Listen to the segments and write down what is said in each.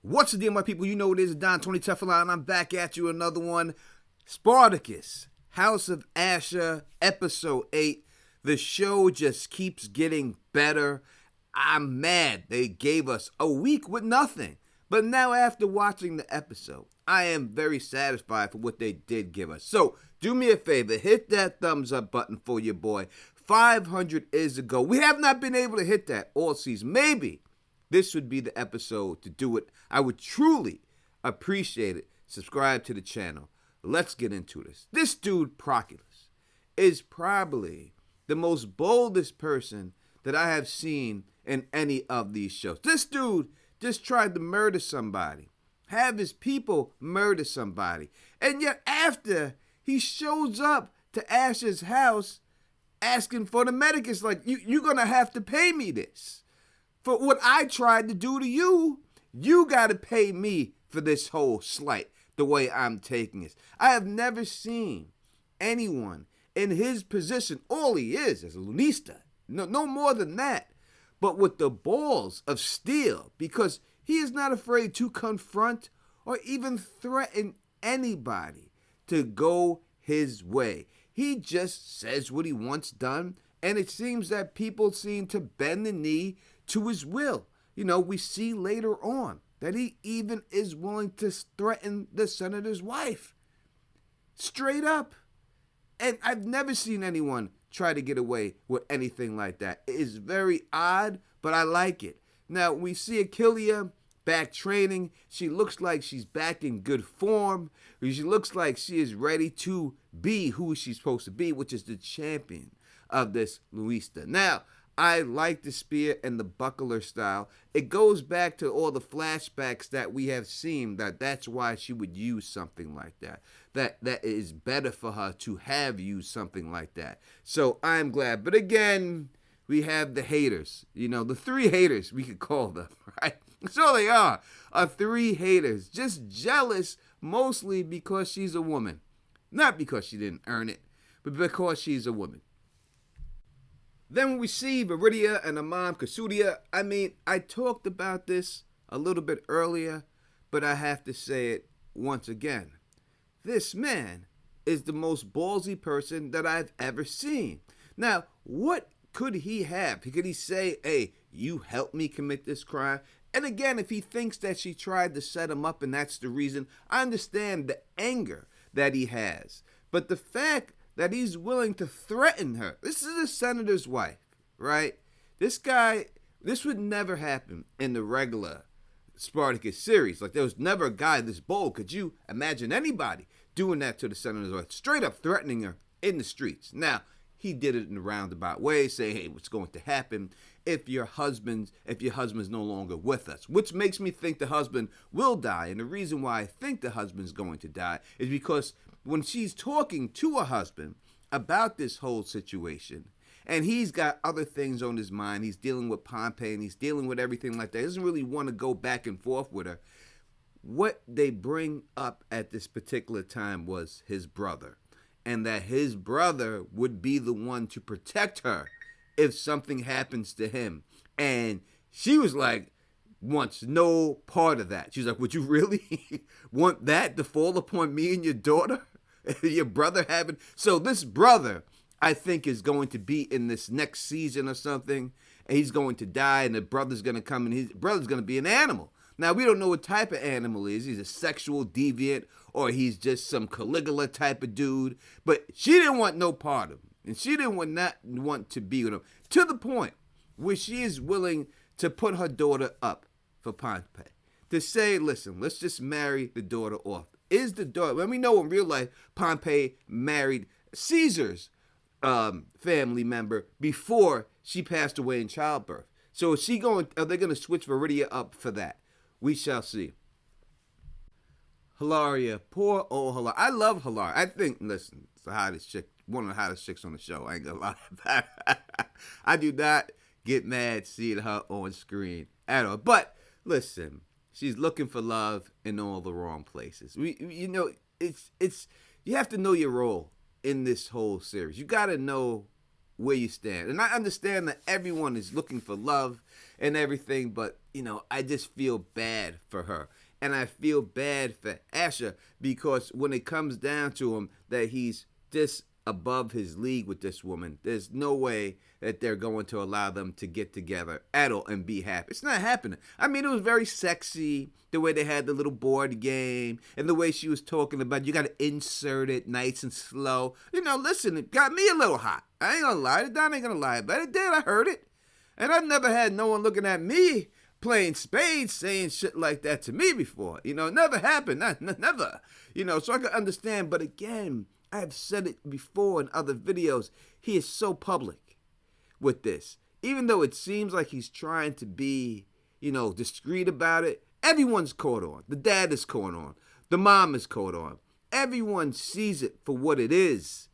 What's the deal, my people? You know it is Don Tony Teflon, and I'm back at you another one. Spartacus, House of Ashur, Episode 8. The show just keeps getting better. I'm mad they gave us a week with nothing. But now after watching the episode, I am very satisfied for what they did give us. So do me a favor, hit that thumbs up button for your boy. 500 is a goal. We have not been able to hit that all season. Maybe this would be the episode to do it. I would truly appreciate it. Subscribe to the channel. Let's get into this. This dude, Spartacus, is probably the most boldest person that I have seen in any of these shows. This dude just tried to murder somebody, have his people murder somebody. And yet after he shows up to Ashur's house asking for the medic, it's like, you're going to have to pay me this. For what I tried to do to you, you got to pay me for this whole slight, the way I'm taking it. I have never seen anyone in his position, all he is a lunista, no more than that, but with the balls of steel, because he is not afraid to confront or even threaten anybody to go his way. He just says what he wants done, and it seems that people seem to bend the knee to his will. You know, we see later on that he even is willing to threaten the senator's wife. Straight up. And I've never seen anyone try to get away with anything like that. It is very odd, but I like it. Now, we see Achilles back training. She looks like she's back in good form. She looks like she is ready to be who she's supposed to be, which is the champion of this Luista. Now, I like the spear and the buckler style. It goes back to all the flashbacks that we have seen, that's why she would use something like that. That is better for her to have used something like that. So I'm glad. But again, we have the haters. You know, the three haters, we could call them, right? That's all they are three haters. Just jealous, mostly because she's a woman. Not because she didn't earn it, but because she's a woman. Then we see Viridia and her mom, Kasudia. I mean, I talked about this a little bit earlier, but I have to say it once again. This man is the most ballsy person that I've ever seen. Now, what could he have? Could he say, hey, you helped me commit this crime? And again, if he thinks that she tried to set him up and that's the reason, I understand the anger that he has. But the fact that he's willing to threaten her. This is a senator's wife, right? This would never happen in the regular Spartacus series. Like, there was never a guy this bold. Could you imagine anybody doing that to the senator's wife? Straight up threatening her in the streets. Now, he did it in a roundabout way, saying, hey, what's going to happen if your husband's no longer with us? Which makes me think the husband will die. And the reason why I think the husband's going to die is because when she's talking to her husband about this whole situation, and he's got other things on his mind, he's dealing with Pompey and he's dealing with everything like that, he doesn't really want to go back and forth with her. What they bring up at this particular time was his brother, and that his brother would be the one to protect her if something happens to him. And she was like, wants no part of that. She's like, would you really want that to fall upon me and your daughter? Your brother having... So this brother, I think, is going to be in this next season or something, and he's going to die, and the brother's going to come, and his brother's going to be an animal. Now, we don't know what type of animal he is. He's a sexual deviant, or he's just some Caligula type of dude. But she didn't want no part of him, and she didn't want to be with him, to the point where she is willing to put her daughter up for Pompey. To say, listen, let's just marry the daughter off. Is the daughter... When we know in real life, Pompey married Caesar's family member before she passed away in childbirth. So are they going to switch Viridia up for that? We shall see. Hilaria, poor old Hilaria. I love Hilaria. I think, listen, it's the hottest chick, one of the hottest chicks on the show. I ain't gonna lie about it. I do not get mad seeing her on screen at all. But listen, she's looking for love in all the wrong places. You have to know your role in this whole series. You got to know where you stand. And I understand that everyone is looking for love and everything, but, I just feel bad for her. And I feel bad for Ashur because when it comes down to him that he's just above his league with this woman, there's no way that they're going to allow them to get together at all and be happy. It's not happening. I mean, it was very sexy, the way they had the little board game and the way she was talking about you got to insert it nice and slow. Listen, it got me a little hot. I ain't gonna lie. Don ain't gonna lie about it. Did I heard it? And I've never had no one looking at me playing spades saying shit like that to me before. Never happened. Never. So I can understand. But again, I've said it before in other videos. He is so public with this. Even though it seems like he's trying to be, discreet about it, everyone's caught on. The dad is caught on. The mom is caught on. Everyone sees it for what it is.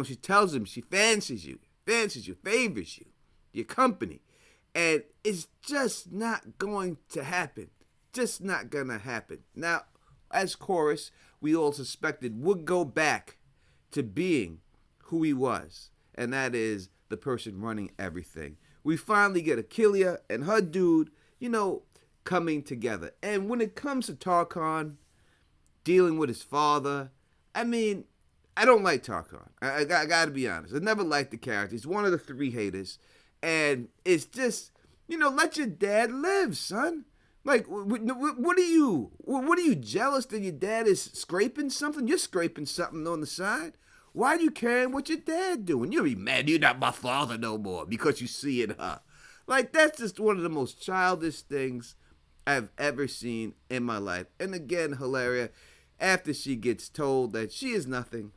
She tells him she fancies you, favors you, your company. And it's just not going to happen. Just not going to happen. Now, as Chorus, we all suspected would go back to being who he was. And that is the person running everything. We finally get Achilea and her dude, coming together. And when it comes to Tarkhan dealing with his father, I mean, I don't like Tarkhan. I got to be honest. I never liked the character. He's one of the three haters. And it's just, let your dad live, son. Like, what are you jealous that your dad is scraping something? You're scraping something on the side. Why are you caring what your dad doing? You'll be mad you're not my father no more because you see it, huh? Like, that's just one of the most childish things I've ever seen in my life. And again, Hilaria, after she gets told that she is nothing,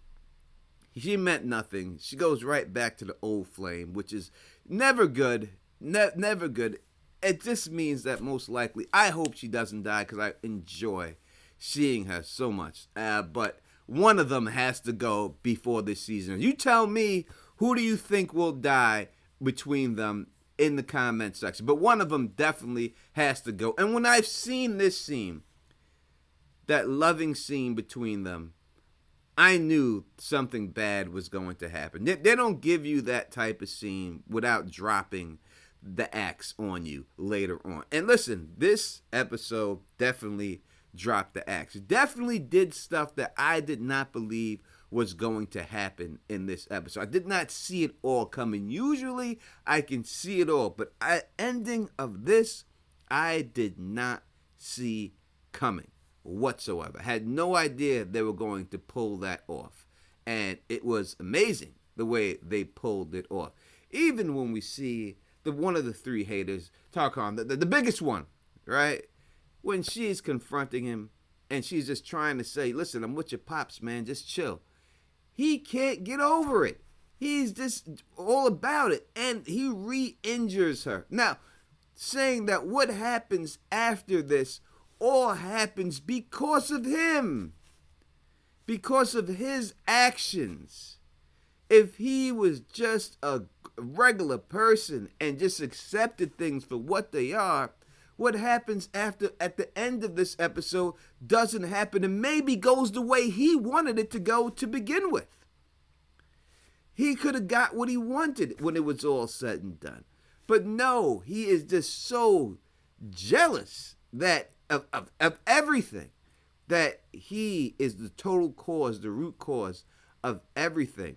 she meant nothing, she goes right back to the old flame, which is never good. Never good. It just means that most likely, I hope she doesn't die because I enjoy seeing her so much. But one of them has to go before this season. You tell me, who do you think will die between them in the comment section? But one of them definitely has to go. And when I've seen this scene, that loving scene between them, I knew something bad was going to happen. They don't give you that type of scene without dropping the axe on you later on. And listen, this episode definitely dropped the axe. Definitely did stuff that I did not believe was going to happen in this episode. I did not see it all coming. Usually I can see it all, but ending of this, I did not see coming whatsoever. Had no idea they were going to pull that off. And it was amazing the way they pulled it off. Even when we see one of the three haters, Tarkhan, the biggest one, right? When she's confronting him and she's just trying to say, listen, I'm with your pops, man, just chill. He can't get over it. He's just all about it. And he re-injures her. Now, saying that what happens after this all happens because of him. Because of his actions. If he was just a regular person and just accepted things for what they are, what happens at the end of this episode doesn't happen and maybe goes the way he wanted it to go to begin with. He could have got what he wanted when it was all said and done. But no, he is just so jealous that of everything, that he is the total cause, the root cause of everything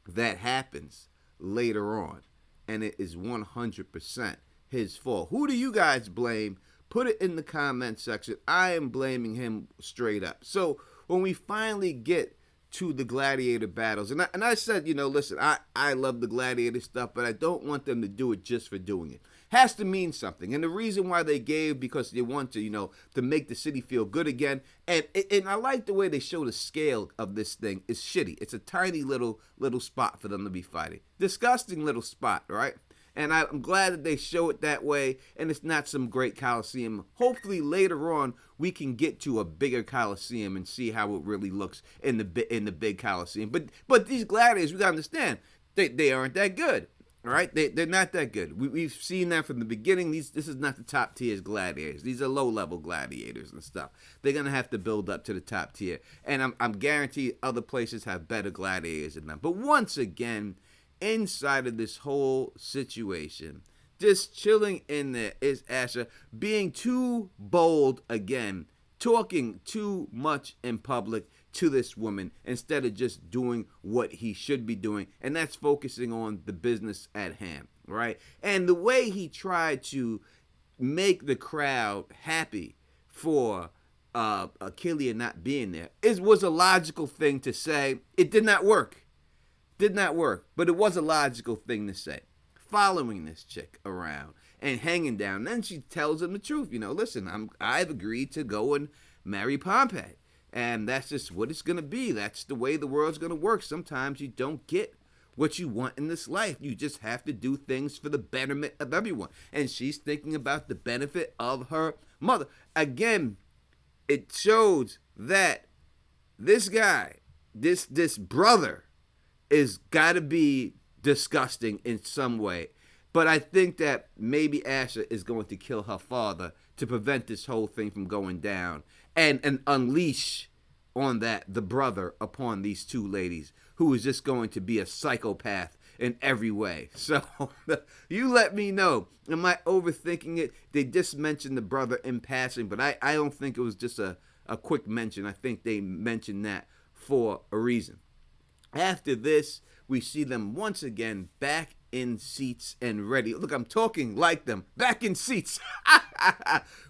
that happens later on. And it is 100% his fault. Who do you guys blame? Put it in the comment section. I am blaming him straight up. So when we finally get to the gladiator battles, and I said, listen, I love the gladiator stuff, but I don't want them to do it just for doing it. Has to mean something. And the reason why they gave, because they want to, to make the city feel good again. And I like the way they show the scale of this thing. It's shitty. It's a tiny little spot for them to be fighting. Disgusting little spot, right? And I'm glad that they show it that way, and it's not some great Coliseum. Hopefully later on we can get to a bigger Coliseum and see how it really looks in the big Coliseum. But these gladiators, we gotta understand, they aren't that good. All right, they're not that good. We've seen that from the beginning. This is not the top tier gladiators. These are low level gladiators and stuff. They're gonna have to build up to the top tier, and I'm guaranteed other places have better gladiators than them. But once again, inside of this whole situation, just chilling in there, is Ashur being too bold again, talking too much in public to this woman instead of just doing what he should be doing, and that's focusing on the business at hand, right? And the way he tried to make the crowd happy for Achilles not being there was a logical thing to say. It did not work. But it was a logical thing to say. Following this chick around and hanging down. And then she tells him the truth. Listen, I've agreed to go and marry Pompey. And that's just what it's going to be. That's the way the world's going to work. Sometimes you don't get what you want in this life. You just have to do things for the betterment of everyone. And she's thinking about the benefit of her mother. Again, it shows that this guy, this brother, is got to be disgusting in some way. But I think that maybe Ashur is going to kill her father to prevent this whole thing from going down and unleash on that the brother upon these two ladies, who is just going to be a psychopath in every way. So you let me know. Am I overthinking it? They just mentioned the brother in passing, but I don't think it was just a quick mention. I think they mentioned that for a reason. After this, we see them once again back in seats and ready. Look, I'm talking like them. Back in seats.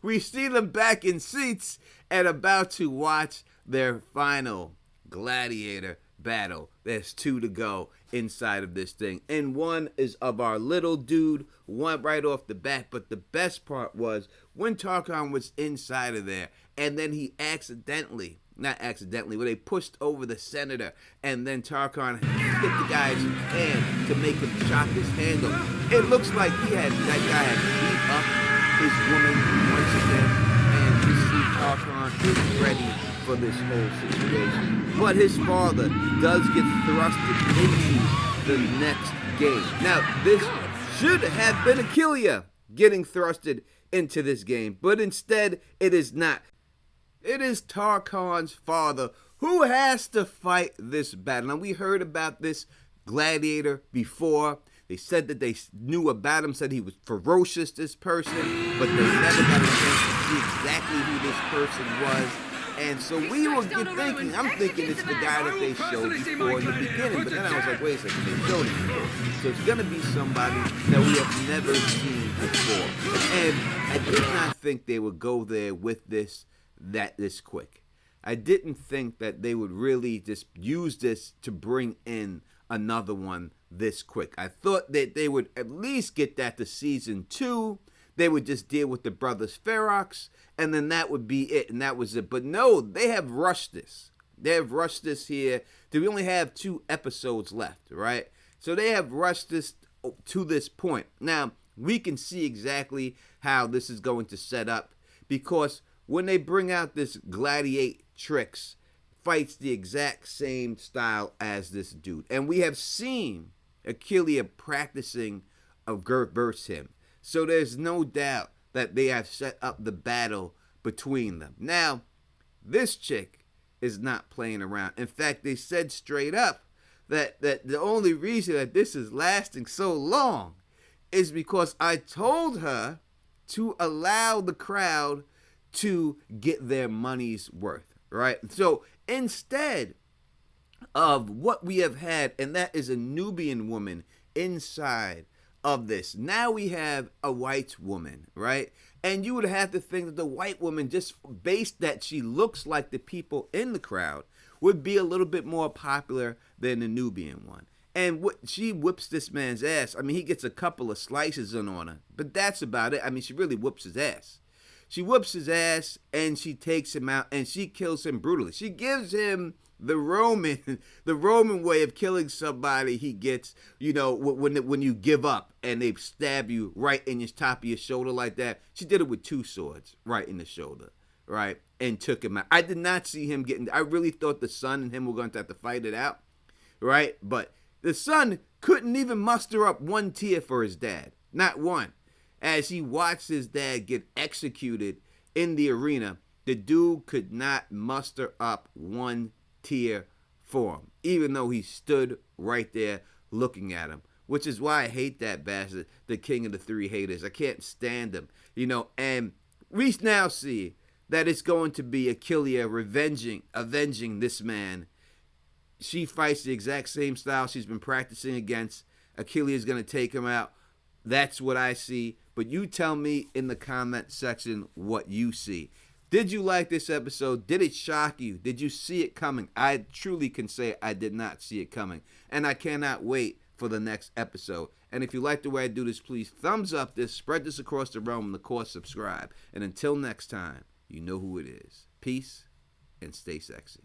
We see them back in seats and about to watch their final gladiator battle. There's 2 to go inside of this thing. And one is of our little dude, one right off the bat. But the best part was when Tarkon was inside of there and then he not accidentally, but they pushed over the senator, and then Tarkon hit the guy's hand to make him chop his handle. It looks like that guy had beat up his woman once again, and you see Tarkon is ready for this whole situation. But his father does get thrusted into the next game. Now, this should have been Achilles getting thrusted into this game, but instead it is not. It is Tarkon's father who has to fight this battle. Now, we heard about this gladiator before. They said that they knew about him, said he was ferocious, this person, but they never got a chance to see exactly who this person was. And so we were thinking, I'm thinking it's the guy that they showed before in the beginning. But then I was like, wait a second, they showed him before. So it's going to be somebody that we have never seen before. And I did not think they would go there with this quick. I didn't think that they would really just use this to bring in another one this quick. I thought that they would at least get that to season 2. They would just deal with the brothers Ferox, and then that would be it, and that was it. But no, they have rushed this. They have rushed this here. We only have 2 episodes left, right? So they have rushed this to this point. Now, we can see exactly how this is going to set up, because when they bring out this gladiatrix, fights the exact same style as this dude. And we have seen Achilles practicing versus him. So there's no doubt that they have set up the battle between them. Now, this chick is not playing around. In fact, they said straight up that the only reason that this is lasting so long is because I told her to allow the crowd to get their money's worth, right? So instead of what we have had, and that is a Nubian woman inside of this, now we have a white woman, right? And you would have to think that the white woman, just based that she looks like the people in the crowd, would be a little bit more popular than the Nubian one. And she whips this man's ass. I mean, he gets a couple of slices on her, but that's about it. I mean, she really whoops his ass. She whoops his ass, and she takes him out, and she kills him brutally. She gives him the Roman way of killing somebody. He gets, when you give up and they stab you right in your top of your shoulder like that. She did it with 2 swords right in the shoulder, right, and took him out. I did not see him getting. I really thought the son and him were going to have to fight it out, right? But the son couldn't even muster up 1 tear for his dad, not one. As he watched his dad get executed in the arena, the dude could not muster up 1 tear for him, even though he stood right there looking at him, which is why I hate that bastard, the king of the three haters. I can't stand him, and we now see that it's going to be Achilles avenging this man. She fights the exact same style she's been practicing against. Achilles is going to take him out. That's what I see. But you tell me in the comment section what you see. Did you like this episode? Did it shock you? Did you see it coming? I truly can say I did not see it coming. And I cannot wait for the next episode. And if you like the way I do this, please thumbs up this, spread this across the realm, and of course subscribe. And until next time, you know who it is. Peace and stay sexy.